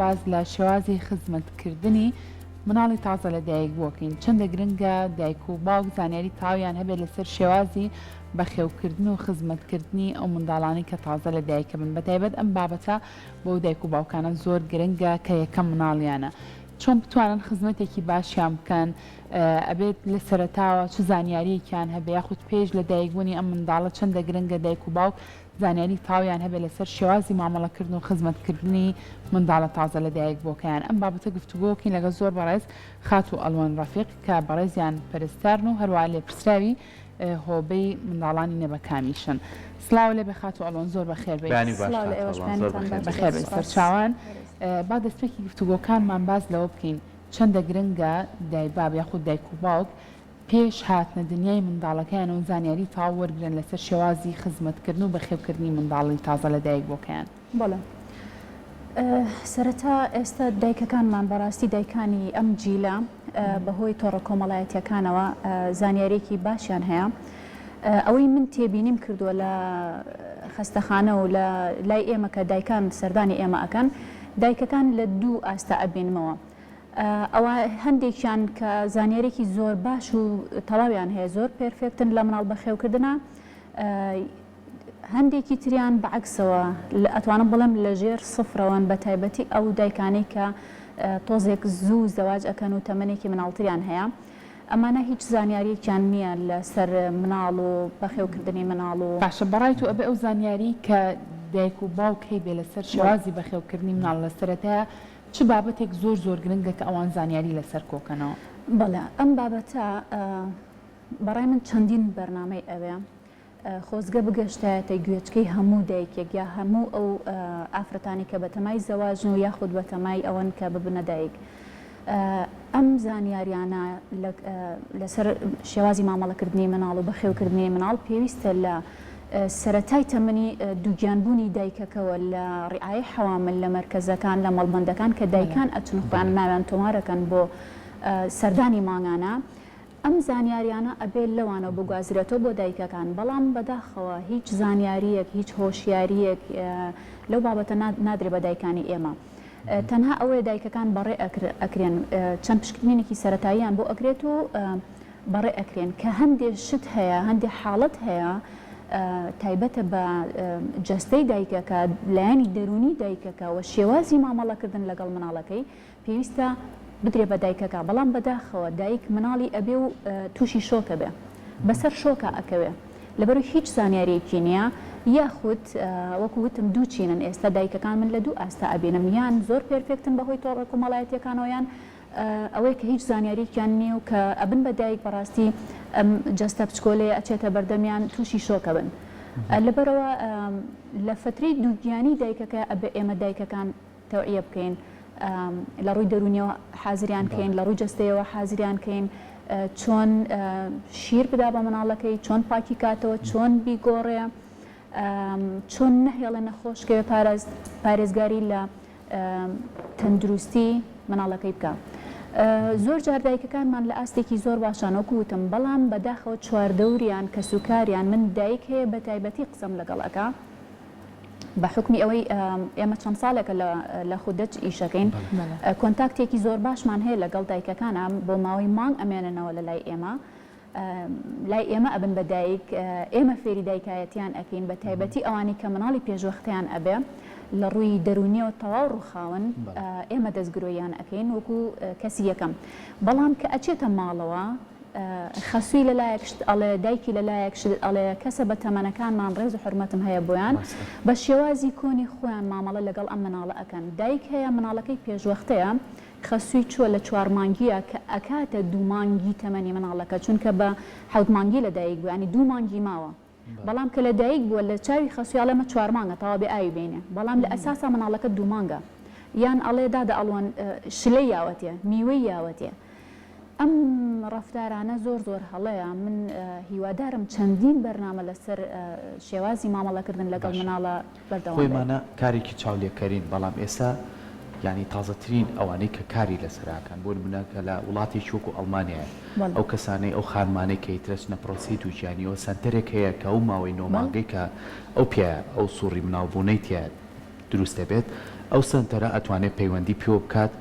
باز لە شێوازی خزمەتکردنی مناڵی تازە لە دایک بووکەین. چەندە گرنگە دایک و باوک زانیاری تاویان هەبێت لەسەر شێوازی بەخێوکردن و خزمەتکردنی ئەو منداڵانی کە تازە لە دایکە بن. بەتایبەت ئەم بابەتە بۆ دایک و باوکانە زۆر گرنگە کە یەکەم مناڵیانە. چۆن بتوانن خزمەتێکی باشیان بکەن، ئەبێت لە سەرەتاوە چ زانیاریەکیان هەبێ یاخود پێش لە دایکبوونی ئەم منداڵە چەندە گرنگە دایک و باوک زانیاری تاویان هەبێت لەسەر شێوازی مامەڵەکردن و خزمەتکردنی منداڵە تازە لە دایک بۆکەیان. ئەم بابەتە گفتوگۆکەین لەگە زۆر بەڕێز خات و ئەلوان ڕەفیق کە بەڕێزیان پەرستارن و هەروە لێپرسراوی هۆبەی منداڵانی نەبەکامیشن. سلااو لێ بەخات و ئەلوان زۆر بەخێر بەخێر سەرچاوان. با دەستپێکی گفتوگۆکانمان باز لەوە بکەین چەندە گرنگە دایباب یاخود دایک و باوک پێش هاتنە دنیای منداڵەکەیان و زانیاری تاو وەرگرن لەسەر شێوازی خزمەتکردن و بەخێوکردنی منداڵی تازە لە دایک بۆکەیان. بەڵێ سەرەتا ئێستا دایکەکانمان بەڕاستی دایکانی ئەم جیلە بەهۆی تۆڕە کۆمەڵایەتیەکانەوە زانیارێکی باشیان هەیە. ئەوەی من تێبینیم کردووە لە خەستەخانە و لە لای ئێمە کە دایکان سەردانی ئێمە ئەەکەن دایکەکان لە دوو ئاستا ئەبینمەوە. ئەوە هەندێکیان کە زانیارێکی زۆر باش و تەواویان هەیە زۆر پێرفێکتن لە مناڵ بەخێوکردنە، هەندێکی تریان بەعکسەوە ئەتوانم بڵێم لە ژێر سفرەوەن بە تایبەتی ئەو دایکانەی کە تۆزێک زوو زەواج ئەکەن و تەمەنێکی مناڵتریان هەیە. ئەمانە هیچ زانیاریەکیان نییە لەسەر مناڵ و بەخێوکردنی مناڵ و باشە بەڕایت و ئەبێ ئەو زانیاری کە دایک و باوکەی بێ لەسەر شێوازی بەخێوکردنی مناڵ لەسەرەتایە چ بابەتێک زۆر زۆر گرنگە کە ئەوان زانیاری لەسەر کۆکەنەوە؟ بەڵێ ئەم بابەتە بەڕای من چەندین بەرنامەی ئەوەیە خۆزگە بگەشتایەتە گوێچکەی هەموو دایکێک یا هەموو ئەو ئافرەتانی کە بەتەمای زەواژن و یاخود بەتەمای ئەوەن کە ببنە دایک. ئەم زانیاریانە لەسەر شێوازی مامەڵەکردنی مناڵ و بەخێوکردنی مناڵ پێویستە لە سەرەتای تەمەنی دووگیانبوونی دایکەکەوە لە ڕعایە حەوامل لە مەرکەزەکان لە مەڵبەندەکان کە دایکان ئەچن خۆیان ناویان تۆمارەکەن بۆ سەردانی مانگانە. ئەم زانیاریانە ئەبێت لەوانە بگوازرێتەوە بۆ دایکەکان، بەڵام بەداخەوە هیچ زانیاریەک هیچ هۆشیاریەک لەو بابەتە نادرێ بە دایکانی ئێمە. تەنها ئەوەیە دایکەکان بەڕێ ئەکرێن چەند پشکنینێکی سەرەتاییان بۆ ئەکرێت و بەڕێ ئەکرێن کە هەندێک شت هەیە هەندێک حاڵەت هەیە تایبەتە بە جەستەی دایکەکە لایەنی دەرونی دایکەکە و شێوازی مامەڵەکردن لەگەڵ مناڵەکەی پێویستە بدرێ بە دایکەکە، بەڵام بەداخەوە دایک مناڵی ئەبێ و تووشی شۆکە بێ بەسەر شۆکە ئەکەوێ لەبەرو هیچ زانیاریەکی نییە یاخود وەکو وتم دوو چینن ئێستا دایکەکان من لە دوو ئاستا ئەبێنم یان زۆر پێرفێکتن بەهۆی تۆڕە کۆمەڵایەتیەکانەوەیان ئەوەیە کە هیچ زانیاریەکیان نییە و کە ئەبن بە دایک بەڕاستی ئەم جەستە بچکۆلێ ئەچێتە بەردەمیان تووشی شۆکە بن. لەبەرەوە لە فترەی دووگیانی دایکەکە ئەبێ ئێمە دایکەکان تەوعیە بکەین، لە ڕووی دەرونیەوە حازریان کەین، لە ڕووی جەستەیەوە حازریان کەین، چۆن شیر بدا بە مناڵەکەی، چۆن پاکی کاتەوە، چۆن بیگۆڕێ، چۆن نەهێڵە نەخۆشکەوێ پارێزگاری لە تەندروستی مناڵەکەی بکە. زۆر جار دایکەکانمان لە ئاستێکی زۆر باشانەوەکو وتم، بەڵام بەداخەوە چواردەوریان کە سوکاریان من دایک هەیە بە تایبەتی قسەم لەگەڵەکە بە حکمی ئەوەی ئێمە چەند ساڵێکە لە خودەج ئیشەکەین کۆنتاکتێکی زۆر باشمان هەیە لەگەڵ دایکەکانە بۆ ماوەی مانگ ئەمێننەوە لە لای ئێمە لای ئێمە ئەبن بە دایک ئێمە فێری دایکایەتیان ئەکەین بە تایبەتی ئەوانی کە مناڵی پێشوەختیان ئەبێ لە ڕووی دەرونیەوە تەواو ڕووخاون ئێمە دەستگرۆیان ئەەکەین وەکو کەسی یەکەم. بەڵام کە ئەچێتە ماڵەوە خەسووی لەلایەک شت ئەڵێ دایکی لەلایەک شت ئەڵێ کەسە بە تەمەنەکانمان ڕێز و حرمەتم هەیە بۆیان بە شێوازی کۆنی خۆیان مامەڵە لەگەڵ ئەم مناڵە ئەکەن. دایک هەیە مناڵەکەی پێشوەختەیە خەسووی چووە لە 4 مانگیە کە ئەکاتە 2 مانگی تەمەنی مناڵەکە چونکە بە 7 مانگی لە دایک بوو ینی 2 مانگی ماوە، بەڵام کە لە دایک بووە لە چاوی خەسووی ئەڵێمە 4 مانگە تەوا بێ ئاوی بینێ، بەڵام لە ئەساسا مناڵەکە 2 مانگە یان ئەڵێ دادە ئەڵوان شلەی یاوەتێ میوەی یاوەتێ. ئەم ڕەفتارانە زۆر زۆر هەڵەیە. من هیوادارم چەندین بەرنامە لەسەر شێوازی مامەڵەکردن لەگەڵ مناڵە بەردەوام خۆیمانە کارێکی چاولێکەرین، بەڵام ئێستا ینی تازەترین ئەوانەی کە کاری لەسەراکەن بۆ نمونەکە لە وڵاتێکی وەکو ئەڵمانیا ئەو کەسانەی ئەو خانمانەی کە ئیترەچنە پرۆسی تووشیانیەوە سنتەرێک هەیە کە ئەو ماوەی 9 مانگەی کە ئەو پێ ئەو سوڕی مناوبوونەی تیا دروستە بێت ئەو سنتەرە ئەتوانێت پەیوەندی پێ بکات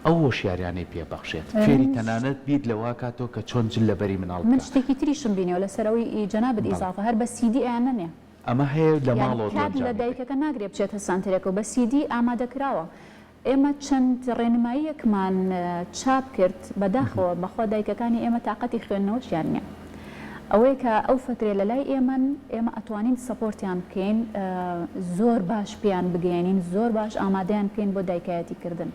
ئەو هۆشیاریانەی پێبەخشێت فێری تەنانەت بیر لەوا کاتەوە کە چۆن جل لەبەری مناڵ من شتێکی تریشم بینیەوە لەسەرەوەی جەنابەت ئیزافە هەر بە CD ئەیانەنێ ئەمە هەیە لە ماڵەوە کات لە دایکەکە ناگرێت بچێتە سانتێرەکە بە CD ئامادەکراوە ئێمە چەند ڕێنماییەکمان چاپ کرد بەداخەوە بەخوا دایکەکانی ئێمە تااقەتی خوێندنەوەشیان نییە ئەوەیە کە ئەو فترێ لە لای ئێمە ئەتوانین سەپۆرتیان بکەین زۆر باش پێیان بگەێنین زۆر باش ئامادەیان بکەین بۆ دایکایەتیکردن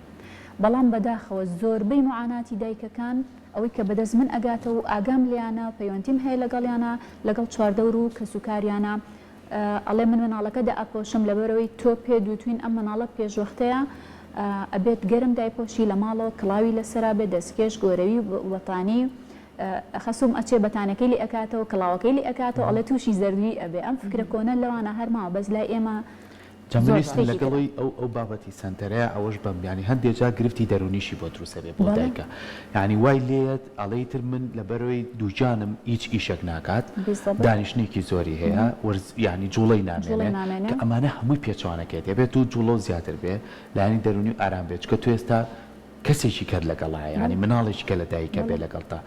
بەڵام بەداخەوە زۆربەی معاناتی دایکەکان ئەوەی کە بەدەست من ئەگاتە و ئاگام لیانە پەیوەندیم هەیە لەگەڵیانە لەگەڵ چواردەور و کەسوکاریانە ئەڵێ من مناڵەکە دا ئەپۆشم لەبەرەوەی تۆ پێ دوتوین ئەم مناڵە پێشوەختەیە ئەبێت گەرم دایپۆشی لە ماڵەوە کڵاوی لەسرا بێت دەستکێش گۆرەوی وەتانی خەسوم ئەچێ بەتانەکەی لی ئەکاتەوە کڵاوەکەی لی ئەکاتەوە ئەڵێ تووشی زەردوی ئەبێ ئەم فکرە کۆنە لەوانە هەرماوە بەس لای ئێمە لەگەڵی ئەو بابەتی سنتەرەیە ئەوەش بەم ینی هەندێک جا گرفتی دەرونیشی بۆ دروستە بێ بۆ دایکە ینی وای لێت ئەڵەیتر من لەبەرەوەی دووجانم هیچ ئیشێک ناکات دانیشتێکی زۆری هەیە ینی جوڵەی نامێنێت کە ئەمانە هەمووی پێچوانەکەێت دەبێت و جوڵۆ زیاتر بێ لایانی دەرونی و ئارام بێت کە تو ئێستا کەسێکی کرد لەگەڵایە ینی مناڵێکی کە لە دایکە بێ لەگەڵتا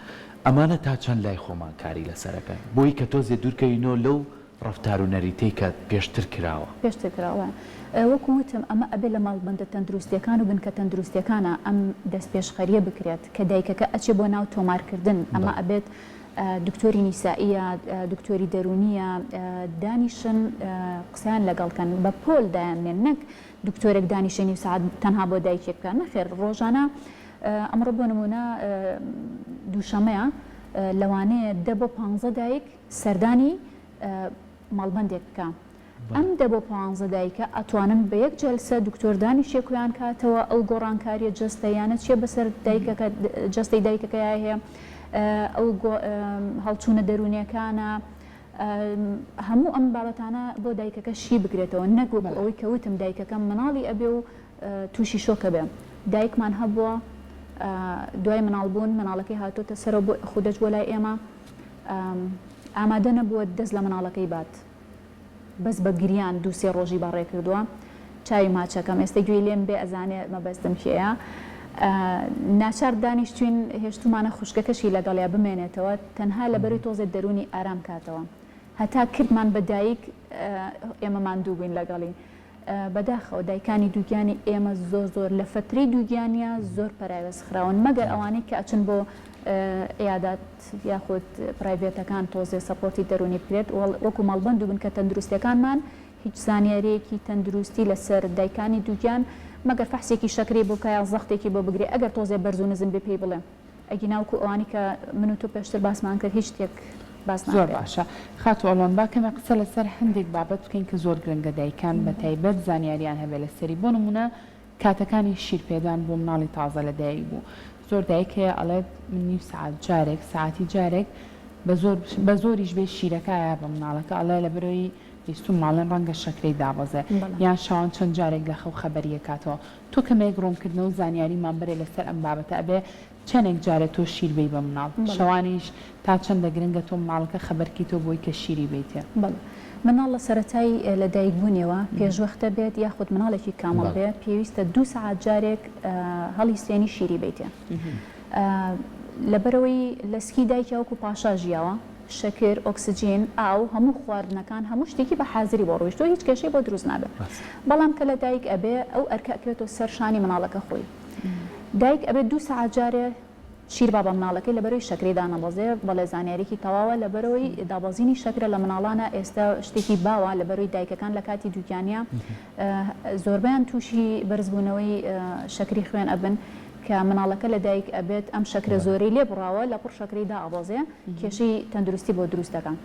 ئەمانە تا چەند لای خۆمان کاری لەسەرەکە بۆی کە تۆزێ دوورکەینەوە لەو ڕفتار و نەریتەی کە پێشتر کراوە وەکو وتم ئەمە ئەبێ لە ماڵبەندە تەندروستیەکان و بنکە تەندروستیەکانە ئەم دەست پێشخەریە بکرێت کە دایکەکە ئەچێ بۆ ناو تۆمارکردن ئەمە ئەبێت دکتۆری نیسائیە دکتۆری دەرونیە دانیشن قسەیان لەگەڵکەن بە پۆل دایانێن نەک دکتۆرێک دانیشتنی سعات تەنها بۆ دایکێک بکە نەخێر ڕۆژانە ئەمڕۆ بۆ نمونە دووشەمەیە لەوانەیە 10 بۆ 15 دایک سەردانی ماڵبەندێک بکە ئەم 10 بۆ 15 دایکە ئەتوانن بە یەک جەلسە دکتۆر دانیشتێکیان کاتەوە ئەو گۆڕانکاریە جەستەیانە چێ بەسەر دایکەکە جەستەی دایکەکە هەیە ئەو هەڵچوونە دەرونیەکانە هەموو ئەم بابەتانە بۆ دایکەکە شی بگرێتەوە نەگوڵ ئەوەی کەوتم دایکەکەم مناڵی ئەبێ و تووشی شۆکە بێ دایکمان هەبووە دوای مناڵبوون مناڵەکەی هاتۆتە سەر بۆ خودەش بۆ لای ئێمە ئامادە نەبووە دەست لە مناڵەکەی بات بەس بە گریان 2-3 ڕۆژی باڕێ کردووە چاوی ماچەکەم ئێستا گوێی لێم بێ ئەزانێ مەبەستم شەیە ناچار دانیشتوین هێشتمانە خوشکەکەشی لەگەڵیا بمێنێتەوە تەنها لەبەری تۆزێت دەرونی ئارام کاتەوە هەتا کردمان بە دایک ئێمەمان دوو بووین لەگەڵی بەداخەوە دایکانی دووگیانی ئێمە زۆر لە فتری دووگیانە زۆر پەرایوەسخراون مەگەر ئەوانەی کە ئەچن بۆ عیادات یاخود پرایڤێتەکان تۆزێ سەپۆرتی دەرونی بکرێت وەکو ماڵبەند و بنکە تەندروستیەکانمان هیچ زانیاریەکی تەندروستی لەسەر دایکانی دووگیان مەگەر فەحسێکی شەکری بۆ کە زەختێکی بۆ بگرێ ئەگەر تۆزێ بەرز و نزم بێ پێی بڵێ ئەگی ناوکو ئەوانی کە من و تۆ پێشتر باسمان کرد هیچ شتێک زۆر باشە خاتو ئەڵۆن باکەمە قسە لەسەر هەندێک بابەت بکەین کە زۆر گرنگە دایکان بە تایبەت زانیاریان هەبێ لەسەری بۆ نمونە کاتەکانی شیرپێدان بۆ مناڵی تازە لە دایک بوو زۆر دایک هەیە ئەڵێت من نیو سعات جارێک ساعتی جارێک بە زۆریش بێ شیرەکەیە بە مناڵەکە ئەڵێ لە بەرەوەی بیستون ماڵێن ڕەنگە شەکرەی دابەزێ یان شاوان چەند جارێک لە خەو خەبەریە کاتەوە تۆ کەمێک ڕوونکردنەوە و زانیاریمان بەرێ لەسەر ئەم بابەتە ئەبێ چەندێک جارێت تۆ شیر بی بە مناڵ شەوانیش تا چەندە گرنگە تۆ مناڵەکە خەبەرکی تۆ بۆی کە شیری بیتێ مناڵ لە سەرەتای لە دایکبوونیەوە پێشوەختە بێت یاخود مناڵێکی کامەڵ بێت پێویستە 2 ساعت جارێک هەڵی سێنی شیری بیتێ لەبەرەوەی لەسکی دایکە وەکو پاشا ژیاوە شەکر ئۆکسجین ئاو هەموو خواردنەکان هەموو شتێکی بە حازری بۆ ڕۆیشتۆ هیچ کێشەی بۆ دروست نابێت بەڵام کە لە دایک ئەبێ ئەو ئەرکەکرێتەوە سەر شانی مناڵەکە خۆی دایک ئەبێت 2 ساعت جارێ شیر با بە مناڵەکەی لەبەرەوەی شەکری دانەبەزێ بەڵێ زانیاریکی تەواوە لەبەرەوەی دابەزینی شەکرە لە مناڵانە ئێستا شتێکی باوە لەبەرەوەی دایکەکان لە کاتی دووگیانە زۆربیان تووشی بەرزبوونەوەی شەکری خوێن ئەبن کە مناڵەکە لە دایک ئەبێت ئەم شەکرە زۆرەی لێ بڕاوە لە پڕ شەکری دائەبەزێ کێشەی تەندروستی بۆ دروست دەکەن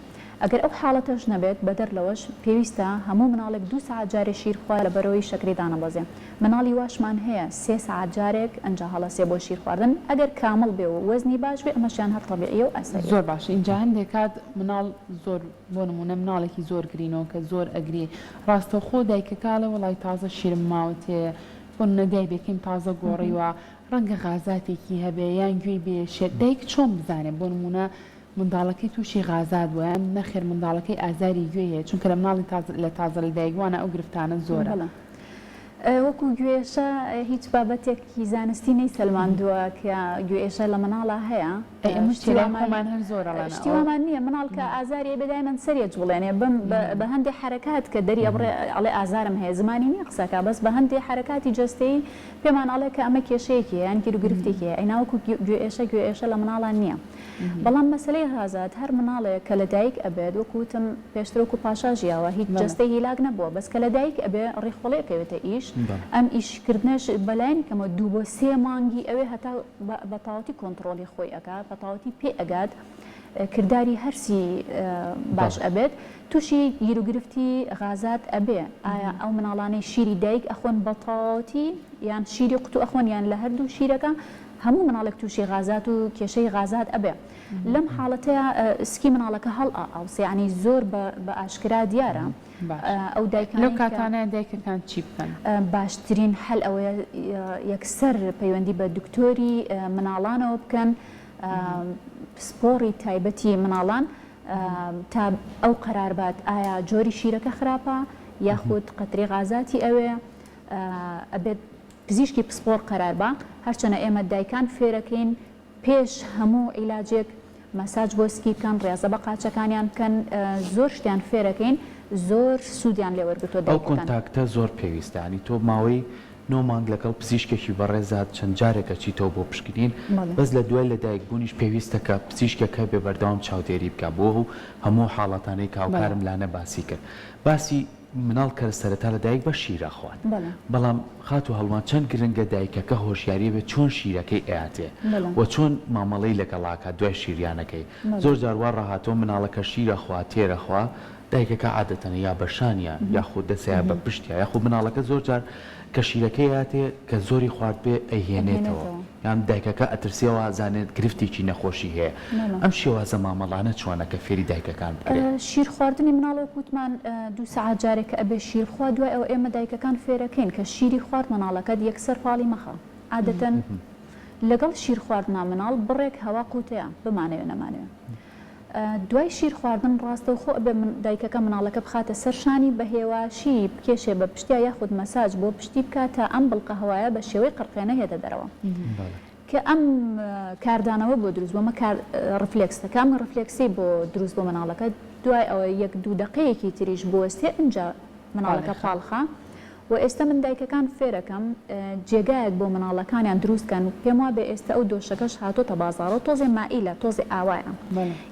ئەگەر ئەو حاڵەتەش نەبێت بەدەر لەوەش پێویستە هەموو مناڵێک 2 ساعت جارێ شیرخوا لە بەرەوەی شەکری دانەبەزێ مناڵی واشمان هەیە 3 ساعت جارێک ئەنج هەڵەسێ بۆ شیر خواردن ئەگەر کامل بێ و وەزنی باش بێ ئەمەشیان هەر تەبیعیە و ئەسەری زۆر باش اینجا هەندێک کات مناڵ زۆر بۆ نمونە مناڵێکی زۆر گرینەوە کە زۆر ئەگری ڕاستەوخۆ دایکەکە لە وڵای تازە شیرم ماوتێ بۆ نەدای بێکیم تازە گۆڕیوە ڕەنگە غازاتێکی هەبێ یان گوێی بێشێت دایک چۆن بزانێت بۆ نمونە منداڵەکەی تووشی غازات بووە یان نەخێر منداڵەکەی ئازاری گوێیە چونکە لە مناڵی لە تازە لە دایکوانە ئەو گرفتانە زۆرە وەکو گوێشە هیچ بابەتێکی زانستی نەی سەلماندووە کە گوێشە لە مناڵە هەیە ئەمەمان هەر زۆرە شتیوامان نییە مناڵ کە ئازاری بەدای من سەرێت بڵێنێ بە هەندێک حرکات کە دەری ئەڵێ ئازارم هەیە زمانی نییە قسەکە بەس بە هەندێک حرکاتی جستەی پێمان ئەڵێ کە ئەمە کێشەیەکی یان گیرگرفتێکی ئەیناوەکو گوێشە لە مناڵان نییە بەڵام مەسلەی هازات هەر مناڵێک کە لە دایک ئەبێت وەکوتم پێشترۆک و پاشاژیاوە هیچ جستەی هیلاک نەبووە بەس کە لە دایک ئەبێ ڕێخۆڵەیەکەوێتە ئیش ئەم ئیشکردنەش بەلایەن کەمە 2 بۆ 3 مانگی ئەوێ هەتا بەتاوەتی کۆنتترۆلی خۆی ئەکات بەتاوەتی پێ ئەگات کردداری هەرسی باش ئەبێت تووشی گیرروگرفتی غازات ئەبێ ئایا ئەو مناڵانەی شیری دایک ئەخۆن بەتاوەتی یان شیری قوتو ئەخۆن یان لە هەردوو شیرەکە هەموو مناڵێک تووشی غازات و کێشەی غازات ئەبێ لەم حاڵەتەیە سکی مناڵەکە هەڵ ئاوسیانی زۆر بە ئاشکرا دیارە ئەو لەو کاتانە دایکەکان چی بکەن باشترین هەل ئەوەیە یەکسەر پەیوەندی بە دکتۆری مناڵانەوە بکەن پسپۆڕی تایبەتی مناڵان تا ئەو قەراربات ئایا جۆری شیرەکە خراپە یاخود قەتری غازاتی ئەوێ ئەبێت پزیشکی پسپۆر قەرار بە هەرچەنە ئێمە دایکان فێرەکەین پێش هەموو عیلاجێک مەساج بۆ سکی بکەن ڕێزە بە قاچەکانیان بکەن زۆر شتیان فێرەکەین زۆر سوودیان لێوەرگتۆ ئەو کۆنتاکتە زۆر پێویستە ینی تۆ ماوەی 9 مانگ لەگەڵ پزیشکێکی بەڕێزات چەند جارێکە چیتەوە بۆ پشکنین بەس لە دوای لە دایکبوونیش پێویستە کە پزیشکەکە بێ بەردەوام چاودێری بکە بۆ و هەموو حاڵەتانەی کاوکارم لانە باسی کرد باسی مناڵ کە سەرەتا لە دایک بە شیرە خوان بەڵام خات و هەڵوان چەند گرنگە دایکەکە هۆشیاری بێت چۆن شیرەکەی ئەیاتێ و چۆن مامەڵەی لەگەڵاکە دوای شیریانەکەی زۆر جاروار ڕاهاتۆ مناڵەکە شیرە خوا تێرە خوا دایکەکە عادەتەنە یا بەشانە یاخود دەسەیە بە پشتیا یاخود مناڵەکە زۆر جار کە شیرەکەی هاتێ کە زۆری خوارد پێ ئەیهێنێتەوە یان دایکەکە ئەترسیەوە زانێت گرفتێکی نەخۆشی هەیە ئەم شێوازە مامەڵانە چۆنە کە فێری دایکەکان بکرێت شیر خواردنی مناڵە کووتمان 2 ساعت جارێکە ئەبێ شیر خوا دوای ئەو ئێمە دایکەکان فێرەکەین کە شیری خوارد مناڵەکەت یەکسەر پاڵی مەخە عادەتەن لەگەڵ شیر خواردنا مناڵ بڕێک هەوا قوتەیە بمانەوێ نەمانەوێ دوای شیر خواردن ڕاستە خۆ بێ دایکەکە مناڵەکە بخاتە سەرشانی بە هێواشی بکێشێ بە پشتیا یاخود مەساج بۆ پشتی بکاتە ئەم بڵقە هەوایە بە شێوەی قڕقێنە هێدە دەرەوە کە ئەم کاردانەوە بۆ دروست بۆمە ڕفلێکسە کام ڕفلێکسی بۆ دروست بۆ مناڵەکە دوای ئەوە 1-2 دقەیەکی تریش بۆ وەستێ ئەنجا مناڵەکە پاڵخە و ئێستا من دایکەکان فێرەکەم جێگایەک بۆ مناڵەکانیان دروستکەن و پێم وابێ ئێستا ئەو دۆشەکەش هاتۆتە بازاڕەوە تۆزێ مائیلە تۆزێ ئاوایە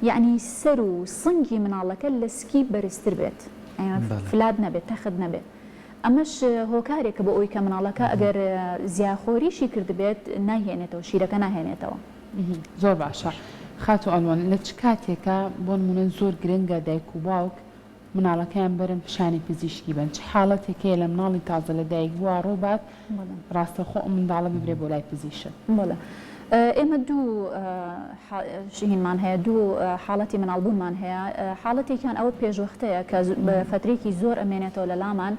یعنی سەر و سنگی مناڵەکە لە سکی بەرزتر بێت فلاد نەبێت تەخت نەبێت ئەمەش هۆکارێکە بۆ ئەوی کە مناڵەکە ئەگەر زیاخۆریشی کردبێت ناهێنێتەوە شیرەکە ناهێنێتەوە زۆر باشە خاتو ئەلوان لە چ کاتێکە بۆ نمونە زۆر گرنگە دایک و باوک مناڵەکەیان بەرن پیشانی پزیشکی بن چه حاڵەتێکەیە لە مناڵی تازە لە دایک بووە ڕۆبات ڕاستەخۆ منداڵە ببرێ بۆ لای پزیشک ئێمە دوو شینمان هەیە دوو حاڵەتی مناڵبوونمان هەیە حاڵەتێکیان ئەوە پێشوەختەیە کە بە فترێکی زۆر ئەمێنێتەوە لە لامان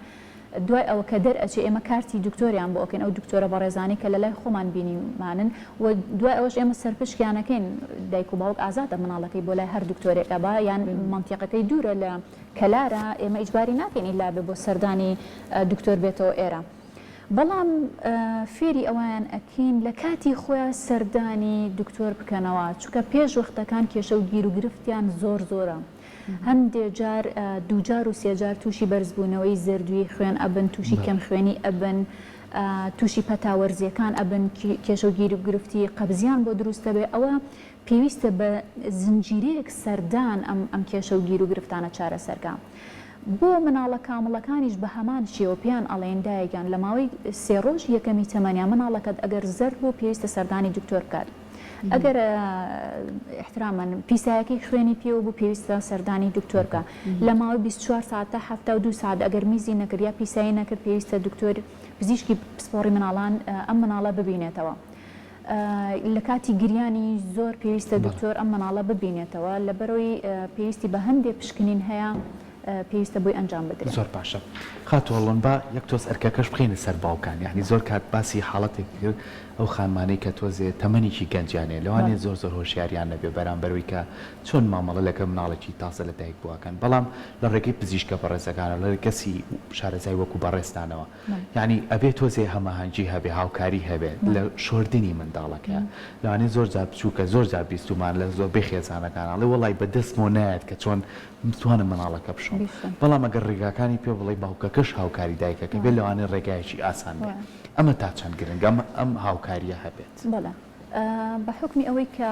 دوای ئەوە کە دەرئەچێ ئێمە کارتی دکتۆریان بۆ ئۆکەین ئەو دکتۆرە بەڕێزانی کە لە لای خۆمان بینیمانن و دوای ئەوەش ئێمە سەرپشکیانەکەین دایک و باوک ئازادە مناڵەکەی بۆ لای هەر دکتۆرێک ئەبا یان منتیقەکەی دوورە لە کەلارە ئێمە ئیجباری ناکەین ئیلا بێ بۆ سەردانی دکتۆر بێتەوە ئێرە بەڵام فێری ئەویان ئەکەین لە کاتی خۆیان سەردانی دکتۆر بکەنەوە چونکە پێش وەختەکان کێشە و گیر و گرفتیان زۆر زۆرە هەندێک جار دووجار و سێجار تووشی بەرزبوونەوەی زەردووی خوێن ئەبن تووشی کەم خوێنی ئەبن تووشی پەتاوەرزیەکان ئەبن کێشە و گیر و گرفتی قەبزیان بۆ دروستە بێ ئەوە پێویستە بە زنجیرەیەک سەردان ئەم کێشە و گیر و گرفتانە چارەسەرکە بۆ مناڵە کامڵەکانیش بە هەمان شێوەپیان ئەڵێن دایگان لە ماوەی 3 ڕۆژ یەکەمی تەمەنیان مناڵەکەت ئەگەر زەرد بوو پێویستە سەردانی دکتۆر بکات ئەگەر احترامان پیسایەکەی خوێنی پێوە بوو پێویستە سەردانی دکتۆر بکە لە ماوەی 24 ساعت تا 72 ساعت ئەگەر میزی نەکرد یا پیسایی نەکرد پێویستە دکتۆر پزیشکی پسپۆڕی مناڵان ئەم مناڵە ببینێتەوە لە کاتی گریانی زۆر پێویستە دکتۆر ئەم مناڵە ببینێتەوە لەبەرەوەی پێویستی بە هەندێک پشکنین هەیە پێویستە بۆی ئەنجام بدرێت. زۆر باشە خاتوەڵۆن با یەک تۆز ئەرکەکەش بخینە سەر باوکان یعنی زۆر کات باسی حاڵەتێک کرد ئەو خانمانەی کە تۆزێ تەمەنیی گەنجانێ لەوانێ زۆر هۆشیاریان نەبێ بەرامبەرەوەی کە چۆن مامەڵە لەکە مناڵێکی تازە لە دایک بووەکەن بەڵام لە ڕێگەی پزیشکە بەڕێزەکانە لە کەسی شارەزای وەکو بەڕێستانەوە یعنی ئەبێ تۆزێ هەماهەنگی هەبێ هاوکاری هەبێت لە شۆردنی منداڵەکە لەوانێ زۆر جار بچووکە زۆر جار بیستومان لە زۆر بێخێزانەکانڵێ وڵی بەدەستمۆ نایەت کە چۆن متوانە مناڵەکە بشۆم بەڵام ئەگەر ڕێگاکانی پێ بڵێ باوکەکەش هاوکاری دایکەکە بێت لەوانێ ڕێگایکی ئاسان بێت ئەمە تا چەند گرنگە ئەم هاوکاریە هەبێت. بەڵێ بە حکمی ئەوەی کە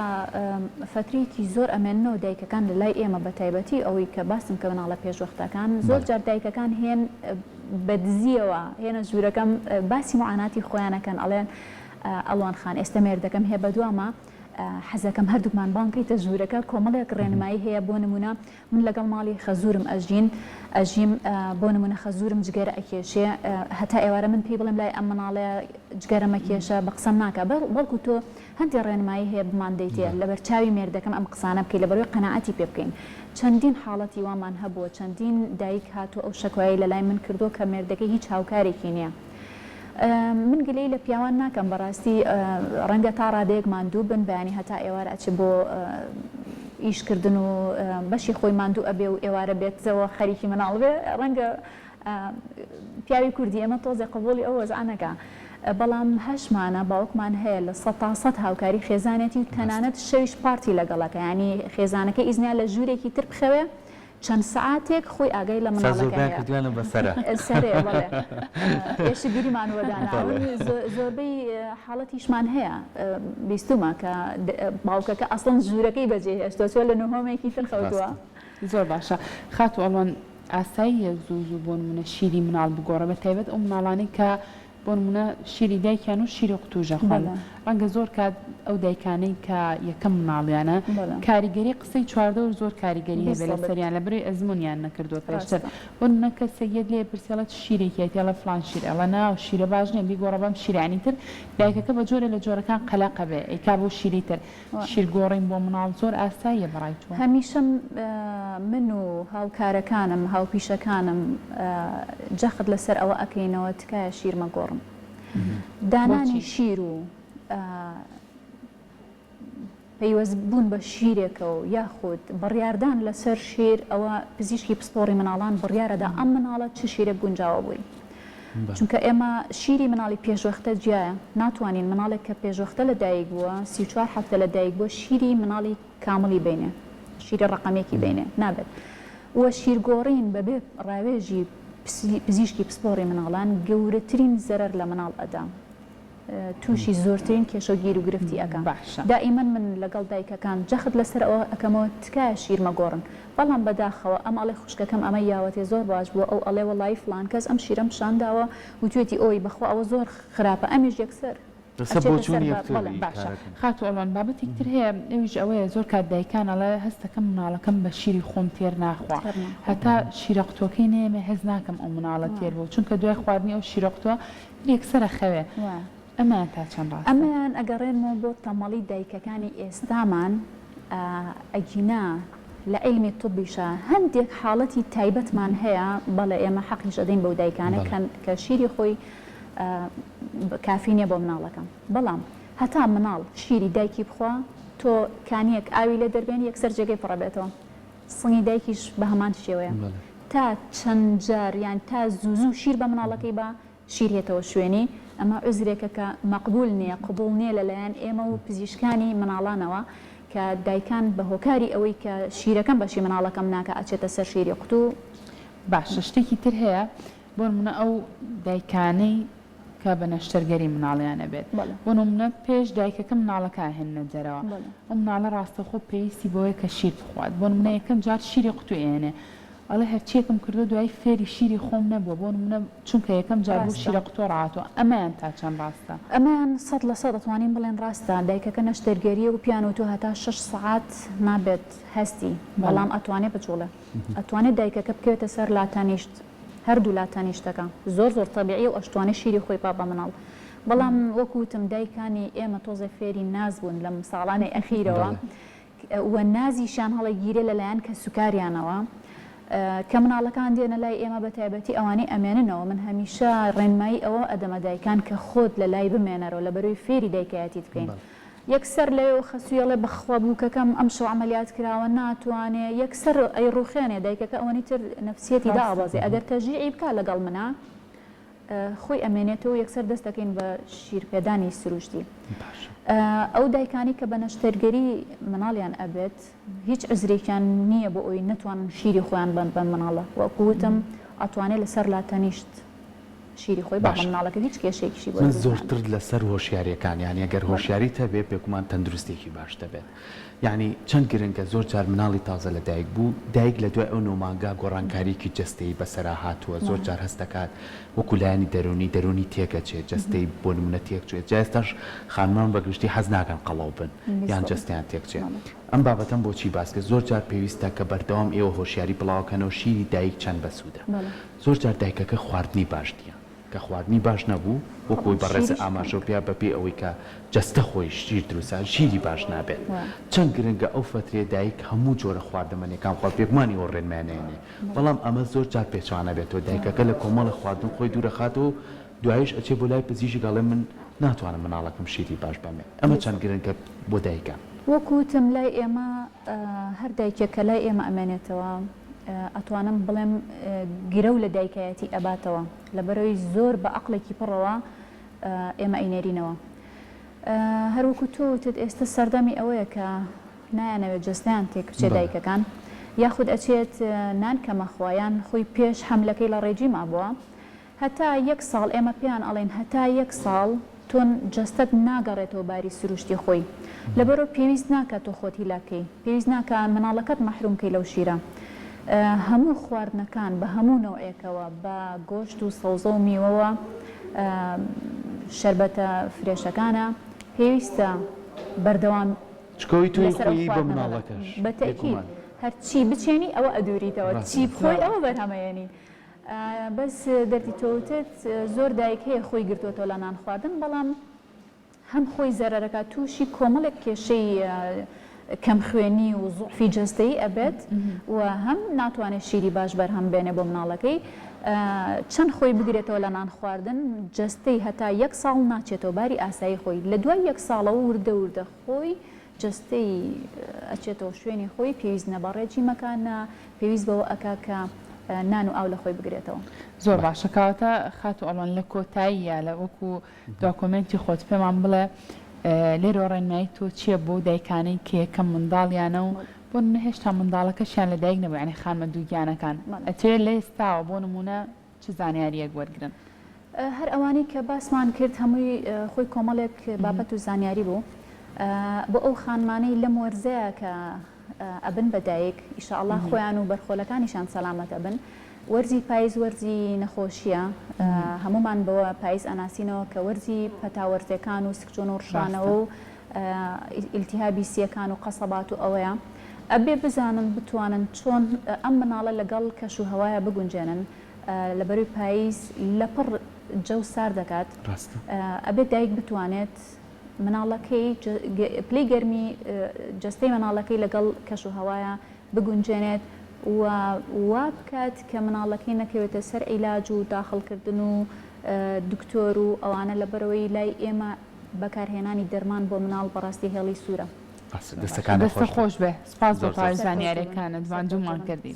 فترێکی زۆر ئەمێنەوە دایکەکان لە لای ئێمە بە تایبەتی ئەوەی کە باسم کە مناڵە پێشوەختەکان زۆر جار دایکەکان هێن بەدزیەوە هێنە ژوورەکەم باسی معاناتی خۆیانەکەن ئەڵێن ئەڵوان خان ئێستا مێردەکەم هەیە بەدوامە حەزەکەم هەردووکمان بانکەیتە ژوورەکە کۆمەڵێک ڕێنمایی هەیە بۆ نمونە من لەگەڵ ماڵی خەزورم ئەژیم بۆ نمونە خەزورم جگەرە ئەکێشێ هەتا ئێوارە من پێی بڵێم لای ئەم مناڵەیە جگەرەمە کێشە بە قسەم ناکە بەڵکو تۆ هەندی ڕێنمایی هەیە بماندەیتێ لەبەر چاوی مێردەکەم ئەم قسانە بکەی لەبەرەوەی قەناعەتی پێ بکەین چەندین حاڵەتی وامان هەبووە چەندین دایک هاتووە ئەو شەکوایی لە لای من کردو کە مێردەکەی هیچ هاوکارێکی نییە. من گلەی لە پیاوان ناکەم بەڕاستی ڕەنگە تا ڕادەیەک ماندوو بن بەیانی هەتا ئێوارە ئەچ بۆ ئیشکردن و بەشی خۆی ماندوو ئەبێ و ئێوارە بێتەوە خەریکی مناڵ بێ ڕەنگە پیاوی کوردی ئێمە تۆزێ قبولی ئەو وەزعانەکە بەڵام هەشمانە باوکمان هەیە لە 100 هاوکاری خێزانێتی و تەنانەت شەویش پارتی لەگەڵەکە ینی خێزانەکە ئیزنیا لە ژوورێکی تر بخەوێ چەند سعاتێک خۆی ئاگای لە مناڵەکەیانە بەسەرە سەرێ ئێشی بیریمان وەدانا زۆربەی حاڵەتیشمان هەیە بیستومە کە باوکەکە ئەسڵەن ژوورەکەی بەجێ هێشتۆ چۆ لە نهۆمێکی تر خەوتووە. زۆر باشە خاتو ئەڵۆن ئاساییە زوو بۆ نمونە شیری مناڵ بگۆڕە بە تایبەت ئەو مناڵانەی کە بۆ نمونە شیری دایکیان و شیری قوتوژە خوۆن ڕەنگە زۆر کات ئەو دایکانەی کە یەکەم مناڵیانە کاریگەری قسەی چواردە و زۆر کاریگەری هەبێت لە سەریان لە بڕێ ئەزمونیان نەکردووە پێشتر بۆ نمونە کەسێک لێ پرسیڵەت شیرێکی تێڵە فلان شیر ئەڵە ناو شیرە باش نیە بیگۆڕە بەم شیرانی تر دایکەکە بە جۆرە لە جۆرەکان قەلەقە بێ ئەیکا بۆ شیری تر شیرگۆڕین بۆ مناڵ زۆر ئاساییە بەڕای تۆ هەمیشە من و هاوکارەکانم هاوپیشەکانم جەخت لەسەر ئەوە ئەکەینەوە تکایە شیر مەگۆڕم دانانی شیر و پەیوەست بوون بە شیرێکە و یاخود بڕیاردان لەسەر شیر ئەوە پزیشکی پسپۆڕی مناڵان بڕیارەدا ئەم مناڵە چ شیرێک گونجاوە بووی چونکە ئێمە شیری مناڵی پێشوەختە جیایە ناتوانین مناڵێک کە پێشوەختە لە دایک بووە 34 هەفتە لە دایک بووە شیری مناڵی کامڵی بینێ شیری ڕقەمێکی بینێ نابێت وە شیرگۆڕین بەبێ ڕاوێژی پزیشکی پسپۆڕی مناڵان گەورەترین زەرەر لە مناڵ ئەدا تووشی زۆرترین کێشەگیر و گرفتی ئەەکە دائیمەن من لەگەڵ دایکەکان جەخت لەسەر ئەوە ئەەکەمەوە تکایە شیر مەگۆڕن بەڵام بەداخەوە ئەم ئەڵێ خوشکەکەم ئەمە یاوەتێ زۆر باش بووە ئەو ئەڵێ وەڵای فلان کەس ئەم شیرەم شانداوە و توێتی ئەوی بەخوا ئەوە زۆر خراپە ئەمیش یەکسەر خاتو ئەڵۆن بابەتێک تر هەیە ئەویش ئەوەیە زۆر کات دایکانەڵێ هەستەکەم مناڵەکەم بە شیری خۆم تێر ناخوا هەتا شیرەقتۆکەی نێمە هەز ناکەم ئەو مناڵە تێر بوو چونکە دوای خواردنی ئەو شیرەقتووە یەکسەرە خەوێ ئەمان تا چەند ڕاست ئەمان ئەگەڕێنەوە بۆ تەمەڵی دایکەکانی ئێستامان ئەگینا لە عیلمی طبیشە هەندێک حاڵەتی تایبەتمان هەیە بەڵێ ئێمە حەقیش ئەدەین بەو دایکانە کە شیری خۆی کافی نییە بۆ مناڵەکەم بەڵام هەتا مناڵ شیری دایکی بخوا تۆ کانیەک ئاوی لە دەربێن یەکسەر جێگەی پڕەبێتەوە سڵی دایکیش بە هەمان شێوەیە تا چەند جار یان تا زوو شیر بە مناڵەکەی بە شیر هێتەوە شوێنی ئەمە عزرێکە کە مەقبول نییە قبول نییە لەلایەن ئێمە و پزیشکانی مناڵانەوە کە دایکان بە هۆکاری ئەوەی کە شیرەکەم بەشی مناڵەکەم ناکە ئەچێتە سەر شیری قوتو باشە شتێکی تر هەیە بۆ نمونە ئەو دایکانەی کە بە نەشتەرگەری مناڵیانە بێت بۆ نمونە پێش دایکەکە مناڵەکە هێنە جەرەوە ئەو مناڵە ڕاستەخۆ پێویستی بۆیە کە شیر بخوات بۆ نمونە یەکەم جار شیری قوتو ئێنێ ئەڵێ هەرچیەکەم کردو دوای فێری شیری خۆم نەبووە بۆ نمونە چونکە یەکەم جار بوو شیرە قوتۆ ڕاتەوە ئەمەیان تا چەند ڕاستە ئەمەیان 100% دەتوانین بڵێن ڕاستە دایکەکە نەشتەرگەریە و پیان و تۆ هەتا 6 ساعات نابێت هەستی بەڵام ئەتوانێت بچوڵێ ئەتوانێت دایکەکە بکەوێتە سەر لاتانیشت هەردوو لاتانیشتەکە زۆر تەبیعی و ئەشتوانێ شیری خۆی پا بە مناڵ بەڵام وەکوتم دایکانی ئێمە تۆزە فێری ناز بوون لەم ساڵانەی ئەخیرەوە وە نازیشان هەڵی گیرێ لەلایەن کە سوکاریانەوە کە مناڵەکان دێنە لای ئێمە بە تایبەتی ئەوانەی ئەمێننەوە من هەمیشە ڕێنمایی ئەوە ئەدەمە دایکان کە خۆت لە لای بمێنەرەوە لە بەروی فێری دایکایەتی بکەین یەکسەر لەوێ خەسوویەڵێ بەخوا بووکەکەم ئەم شەو عملیات کراوە ناتوانێ یەکسەر ئەی ڕوخێنێ دایکەکە ئەوەنی تر نەفسیەتی دابازێ ئەگەر تەژیعی بکە لەگەڵ منە خۆی ئەمێنێتەوە یەکسەر دەست دەکەین بە شیرپێدانی سروشتی ئەو دایکانی کە بە نەشتەرگەری مناڵیان ئەبێت هیچ عزرێکیان نییە بۆ ئەوی نەتوانن شیری خۆیان بە مناڵە وەکووتم ئەتوانێت لەسەر لا تەنیشت شیری خۆی بە مناڵەکە هیچ کێشێکیشی بۆ من زۆرتر لەسەر هۆشیاریەکان یانی ئەگەر هۆشیاری هەبێ پێکمان تەندروستێکی باش دەبێت یعنی چەند گرنگە زۆر جار مناڵی تازە لە دایک بوو دایک لە دوای ئەو نۆمانگا گۆڕانکاریکی جستەی بەسەرا هاتووە زۆر جار هەست دەکات وەکو لایەنی دەرونی تێکەچێت جستەی بۆ نمونە تێکچێت جاێستاش خانمان بەگشتی حەز ناکەن قەڵاو بن یان جستیان تێکچێت ئەم بابەتەم بۆچی باسکە زۆر جار پێویستە کە بەردەوام ئێوە هۆشیاری بڵاوکەنەوە شیری دایک چەند بەسوودە زۆر جار دایکەکە خواردنی باش نییە کە خواردنی باش نەبوو وەکوی بەڕێز ئاماژە پیا بەپێ ئەوەی کە جەستە خۆی شیر دروستە شیری باش نابێت چەند گرنگە ئەو فترێ دایک هەموو جۆرە خواردەمەنێکان خوا پێکمانی ئەو ڕێنمانێنێ بەڵام ئەمە زۆر جار پێچوانە بێتەوە دایکەکە لە کۆمەڵە خواردن خۆی دوورەخاتەوە دوایش ئەچێ بۆ لای پزیشی گەڵێ من ناتوانم مناڵەکەم شیری باش بەمێ ئەمە چەند گرنگە بۆ دایکان وەکوتم لای ئێمە هەر دایکێکە لای ئێمە ئەمێنێتەوە ئەتوانم بڵێم گرە و لە دایکایەتی ئەباتەوە لەبەرەوەی زۆر بە عەقڵێکی پڕەوە ئێمە ئەینێرینەوە هەروەکو تۆتت ئێستا سەردەمی ئەوەیە کە نایانەوێت جەستەیان تێکچێ دایکەکان یاخود ئەچێت نان کەمەخوایان خۆی پێش حەملەکەی لە ڕێجی مابووە هەتا 1 ساڵ ئێمە پێیان ئەڵێن هەتا 1 ساڵ تۆن جەستت ناگەڕێتەوە باری سروشتی خۆی لەبەرەوە پێویست ناکات تۆ خۆتی لاکەی پێویست ناکە مناڵەکەت مەحرومکەی لەو شیرە هەموو خواردنەکان بە هەموو نەوعێکەوە بە گۆشت و سەوزە و میوەوە شەربەتە فرێشەکانە پێویستە بەردەوام چکەوەی توی خۆی بە مناڵەکەش بە تەکید هەرچی بچێنی ئەوە ئەدووریتەوە چی بخۆی ئەوە بەرهەمەیەنی بەس دەردی تۆوتت زۆر دایک هەیە خۆی گرتوۆتەوە لە نان خواردن بەڵام هەم خۆی زەرەرەکە تووشی کۆمەڵێک کێشەی کەم خوێنی و زوعفی جەستەی ئەبێت و هەم ناتوانێت شیری باش بەرهەم بێنێ بۆ مناڵەکەی چەند خۆی بگرێتەوە لە نان خواردن جەستەی هەتا 1 ساڵ ناچێتەوە باری ئاسایی خۆی لە دوای 1 ساڵەوە وردە خۆی جەستەی ئەچێتەوە شوێنی خۆی پێویست نەبەڕێکی مەکانە پێویست بەوە ئەکا کە نان و ئاو لە خۆی بگرێتەوە زۆر باشە کەواتە خات و ئەڵوان لە کۆتاییە لە وەکو داکۆمنتی خۆت پێمان بڵێ لێرە ڕێنمایی تۆ چییە بۆ دایکانەی کە یەکەم منداڵیانە و بۆ هێشتا منداڵەکەشیان لە دایک نەبوو یعنی خانمە دووگیانەکان ئەتوێت لە ئێستاوە بۆ نمونە چ زانیاریەک وەرگرن هەر ئەوانەی کە باسمان کرد هەمووی خۆی کۆمەڵێک بابەت و زانیاری بوو بۆ ئەو خانمانەی لەم وەرزەیە کە ئەبن بەدایک ئیشاءالله خۆیان و بەرخۆلەکانیشان سەلامەت ئەبن وەرزی پاییز وەرزی نەخۆشیە هەمومان بەوە پاییز ئەناسینەوە کە وەرزی پەتاوەرزەکان و سکچۆن و ڕشانەوە و ئیلتیهابی سیەکان و قەسەبات و ئەوەیە ئەبێ بزانن بتوانن چۆن ئەم مناڵە لەگەڵ کەش و هەوایە بگونجێنن لەبەروی پاییز لەپڕ جەو سار دەکات ئەبێ دایک بتوانێت مناڵەکەی پلەی گەرمی جەستەی مناڵەکەی لەگەڵ کەش و هەوایە بگونجێنێت وا بکات کە مناڵەکەی نەکەوێتە سەر عیلاج و داخڵکردن و دکتۆر و ئەوانە لەبەرەوەی لای ئێمە بەکارهێنانی دەرمان بۆ مناڵ بەڕاستی هێڵی سوورە دەستە خۆش بێ سپاس بۆ پاش زانیاریەکانت وانجومان کردی.